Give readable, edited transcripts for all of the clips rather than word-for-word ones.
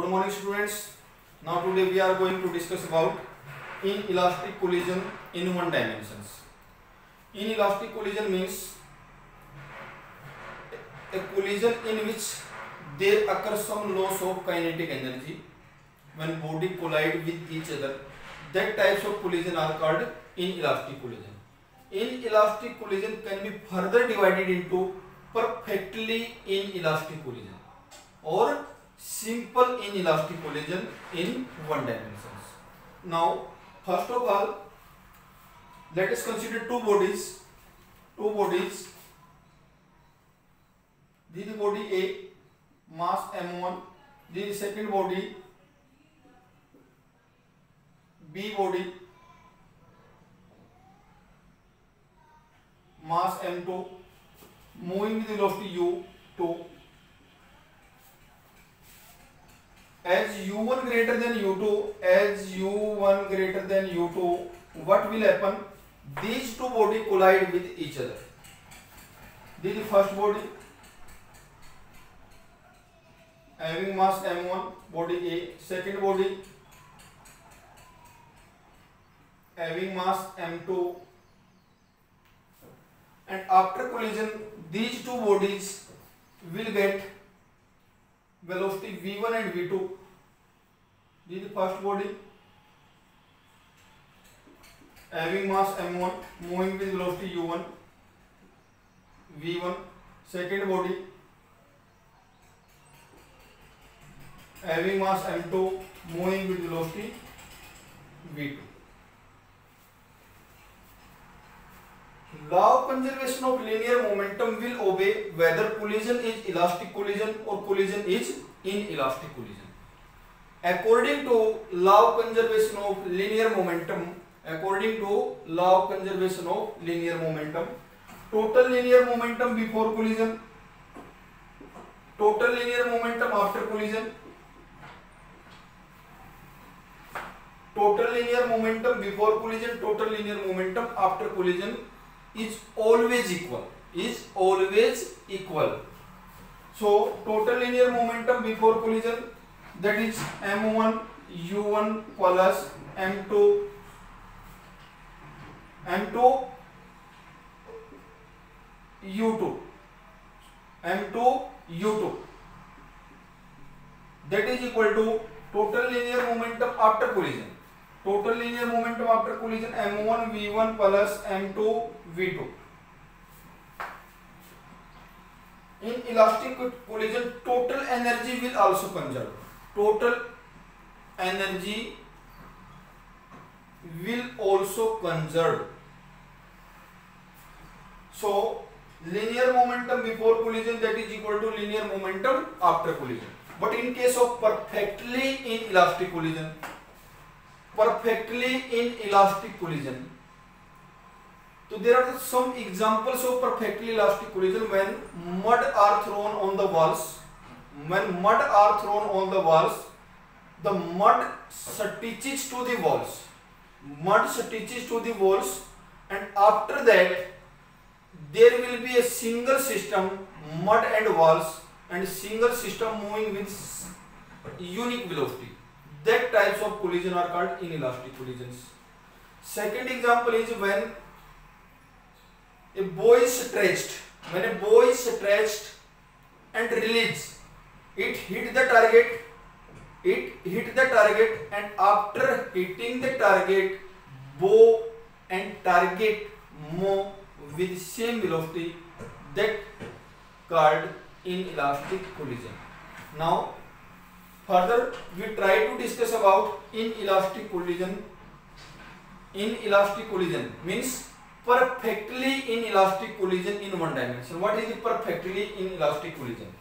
Good morning students. Now today we are going to discuss about inelastic collision in one dimensions. Inelastic collision means a collision in which there occurs some loss of kinetic energy when body collide with each other. That types of collision are called inelastic collision. Inelastic collision can be further divided into perfectly inelastic collision or simple inelastic collision in one dimensions. Now, first of all, let us consider two bodies. This is body A, mass m1. This is second body, B body, mass m2, moving with velocity u2. As u1 greater than u2, what will happen? These two bodies collide with each other. This is first body having mass m1, body A. Second body having mass m2, and after collision these two bodies will get velocity v1 and v2. This is the first body having mass m1 moving with velocity u1 v1. Second body having mass m2 moving with velocity v2. Law of conservation of linear momentum will obey whether collision is elastic collision or collision is inelastic collision. According to law of conservation of linear momentum, total linear momentum before collision, total linear momentum after collision, total linear momentum before collision, total linear momentum after collision is always equal. So total linear momentum before collision, that is m1 u1 plus m2 u2, that is equal to total linear momentum after collision. Total linear momentum after collision m1 v1 plus m2 v2. In elastic collision, total energy will also conserve. Total energy will also conserve. So linear momentum before collision, that is equal to linear momentum after collision. But in case of perfectly inelastic collision, so there are some examples of perfectly elastic collision when mud are thrown on the walls. The mud stitches to the walls, and after that there will be a single system, mud and walls, and single system moving with unique velocity. That types of collision are called inelastic collisions. Second example is when a bow is stretched. When a bow is stretched and released, it hit the target, and after hitting the target, bow and target move with same velocity. That called inelastic collision. Now further we try to discuss about inelastic collision. Inelastic collision means perfectly inelastic collision in one dimension. What is the perfectly inelastic collision?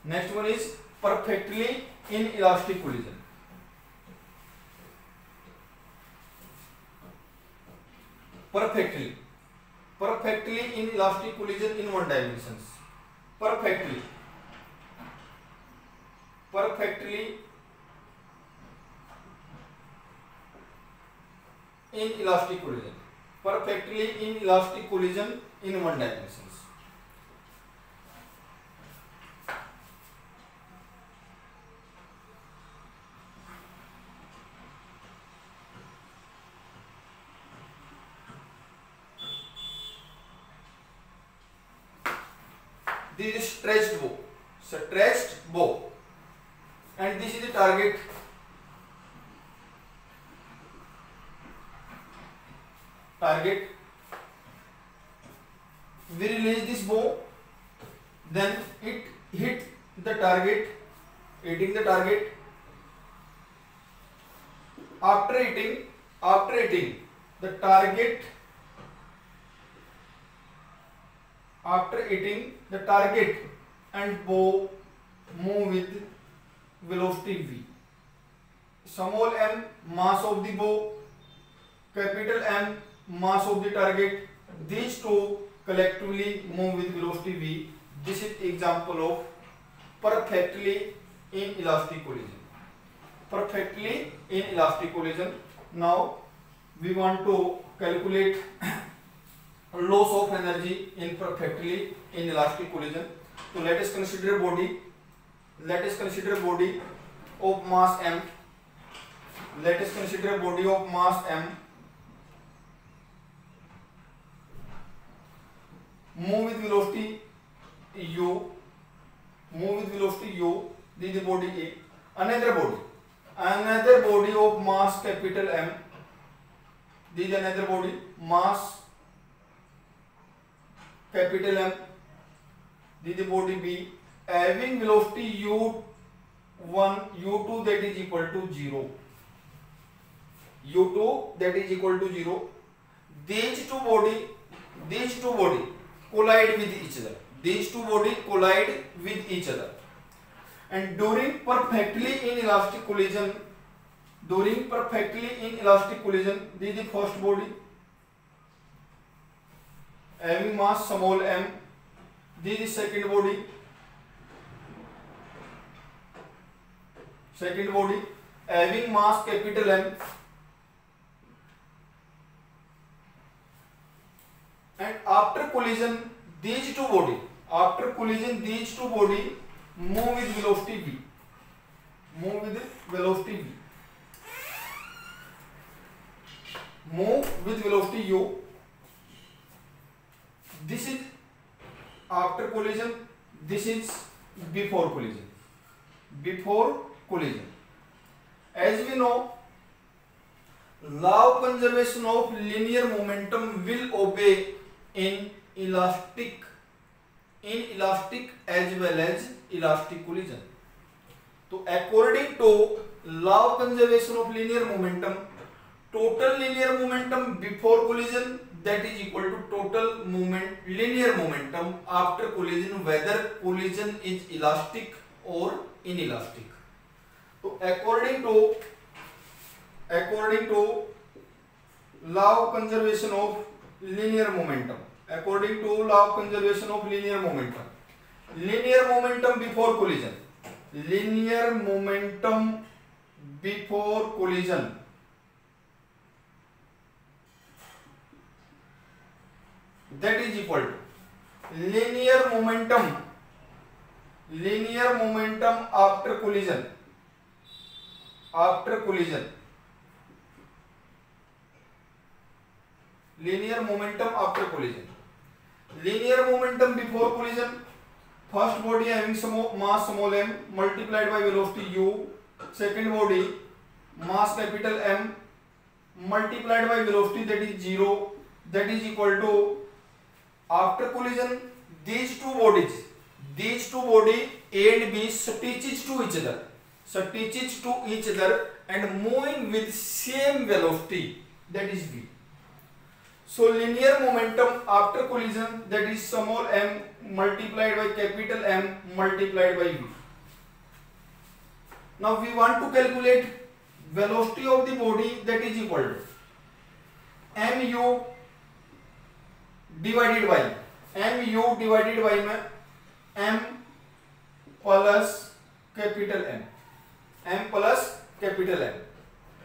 Next one is perfectly inelastic collision. Perfectly inelastic collision in one dimensions. Perfectly inelastic collision. Perfectly inelastic collision in one dimensions. This is stretched bow. Stretched bow. And this is the target. Target. We release this bow, then it hit the target, hitting the target. After hitting the target, and bow move with velocity v. Small m mass of the bow, capital M mass of the target. These two collectively move with velocity v. This is example of perfectly inelastic collision. Perfectly inelastic collision. Now we want to calculate loss of energy in perfectly inelastic collision. So let us consider body. Let us consider body of mass m. Let us consider body of mass m. Move with velocity u. Move with velocity u. This is the body A. Another body of mass capital M. This is another body, mass capital M. This is the body B, having velocity u1, u2 that is equal to 0. u2 that is equal to 0. These two body collide with each other. These two body collide with each other. And during perfectly inelastic collision, this is the first body having mass small m. This is second body having mass capital M. And after collision, these two body move with velocity v. Move with velocity u. This is after collision. This is before collision. As we know, law of conservation of linear momentum will obey in inelastic as well as elastic collision. So according to law of conservation of linear momentum, total linear momentum before collision that is equal to total linear momentum after collision, whether collision is elastic or inelastic. So according to law of conservation of linear momentum, linear momentum before collision, that is equal to linear momentum after collision. Linear momentum before collision, first body having mass small m multiplied by velocity u, second body mass capital M multiplied by velocity that is 0, that is equal to, after collision, these two body A and B stitches to each other and moving with same velocity, that is v. So linear momentum after collision, that is small m multiplied by capital M multiplied by v. Now we want to calculate velocity of the body, that is equal to mu divided by m plus capital M.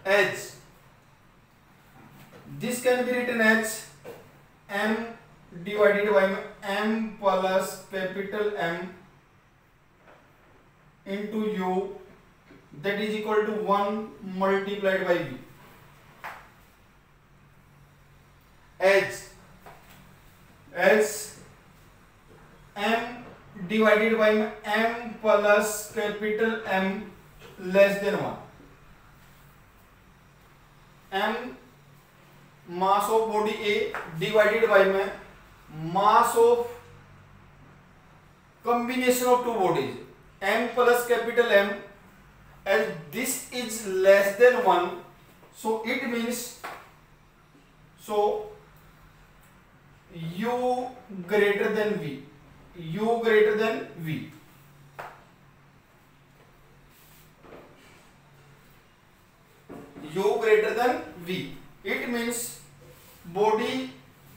As this can be written as m divided by m plus capital M into u, that is equal to 1 multiplied by v. As m divided by में m plus capital M less than 1। m mass of body A divided by में mass of combination of two bodies m plus capital M, as this is less than 1, so it means so u greater than v, u greater than v, u greater than v, it means body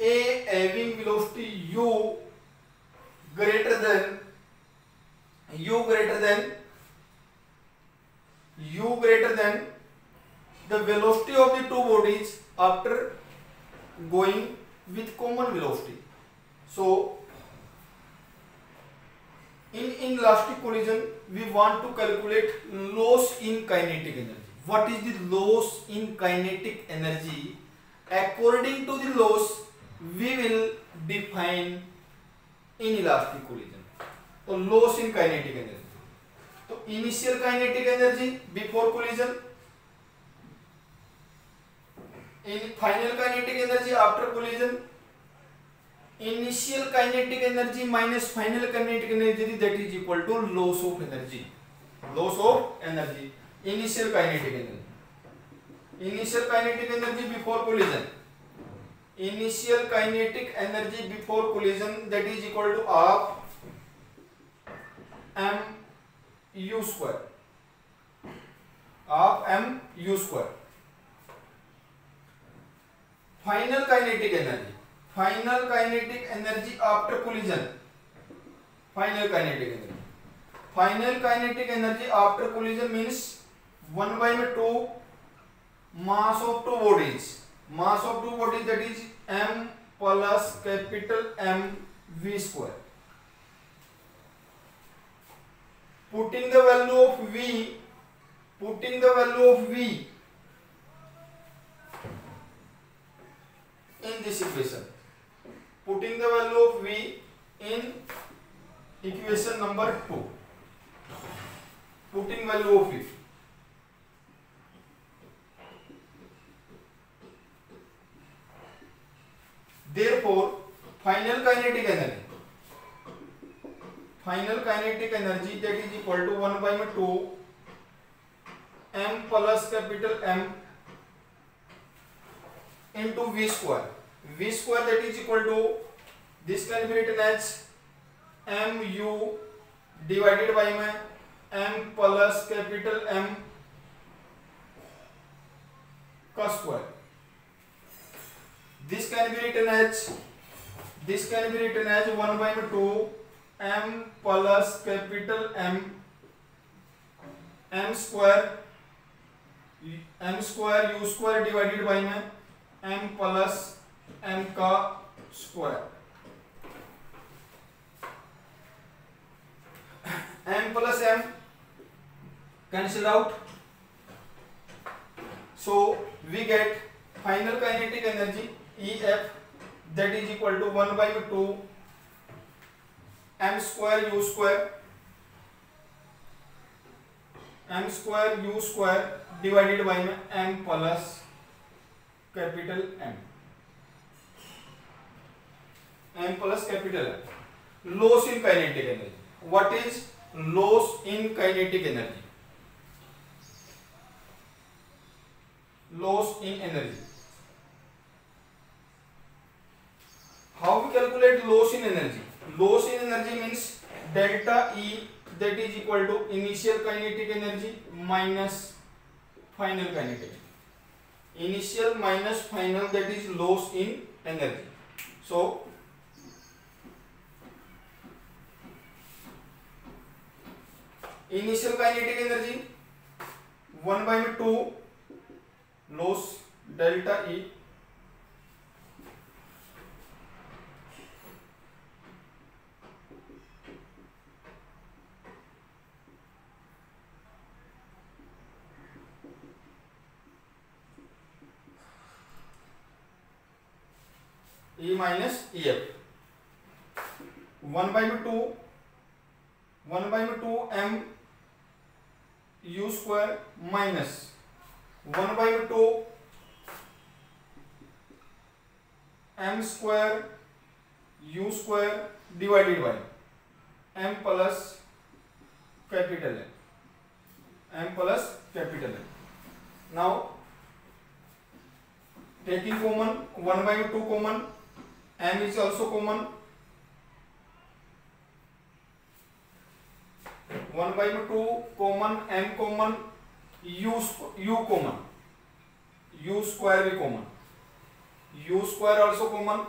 A having velocity u greater than the velocity of the two bodies after going with common velocity. So in elastic collision we want to calculate loss in kinetic energy. What is the loss in kinetic energy? According to the loss we will define inelastic collision. तो loss in kinetic energy, तो initial kinetic energy before collision, in final kinetic energy after collision, initial kinetic energy minus final kinetic energy, that is equal to loss of energy. Loss of energy, initial kinetic energy, initial kinetic energy before collision, initial kinetic energy before collision, that is equal to half m u square, half m u square. Final kinetic energy, final kinetic energy after collision, final kinetic energy, final kinetic energy after collision means 1 by 2 mass of two bodies, mass of two bodies, that is m plus capital M v square. Putting the value of v in this equation, putting the value of v in equation number 2, putting value of v, therefore final kinetic energy that is equal to 1 by 2 m plus capital M into v square, that is equal to, this can be written as mu divided by में m plus capital M का square. This can be written as 1 by 2 m plus capital M square u square divided by में m plus M का square, m plus M cancel out, so we get final kinetic energy EF, that is equal to 1 by 2 m square u square divided by m plus capital M plus capital M. Loss in kinetic energy. What is loss in kinetic energy? Loss in energy. How we calculate loss in energy? Loss in energy means delta E, that is equal to initial kinetic energy minus final kinetic energy. Initial minus final, that is loss in energy. So initial kinetic energy 1 by 2 loss delta E E minus EF, 1 by 2 1 by 2 m u square minus 1 by 2 m square u square divided by m plus capital M plus capital M. Now taking common 1 by 2 common, m is also common, 1 by 2 common, m common, u common, u square भी common, u square also common.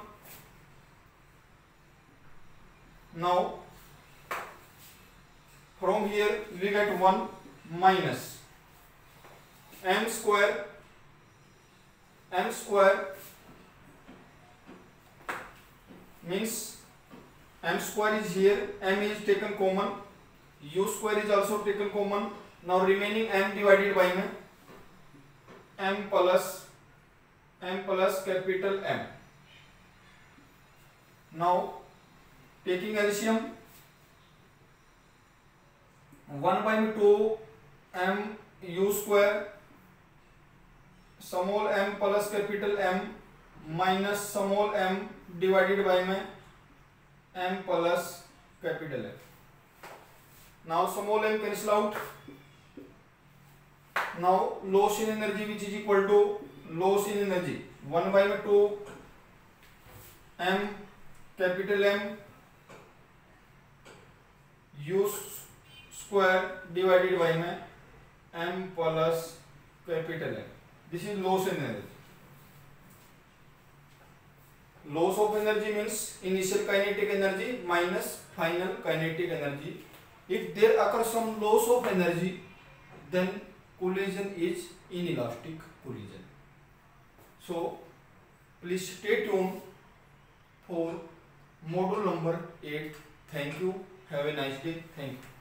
Now from here we get 1 minus m square means m square is here, m is taken common, u square is also taken common. Now remaining m divided by m plus capital M. Now taking LCM 1 by 2 m u square small m plus capital M minus small m divided by m plus capital M. Now small m cancel out. Now loss in energy which is equal to loss in energy 1 by 2 m capital M u square divided by m plus capital M. This is loss in energy. Loss of energy means initial kinetic energy minus final kinetic energy. If there occurs some loss of energy, then collision is inelastic collision. So please stay tuned for module number 8. Thank you. Have a nice day. Thank you.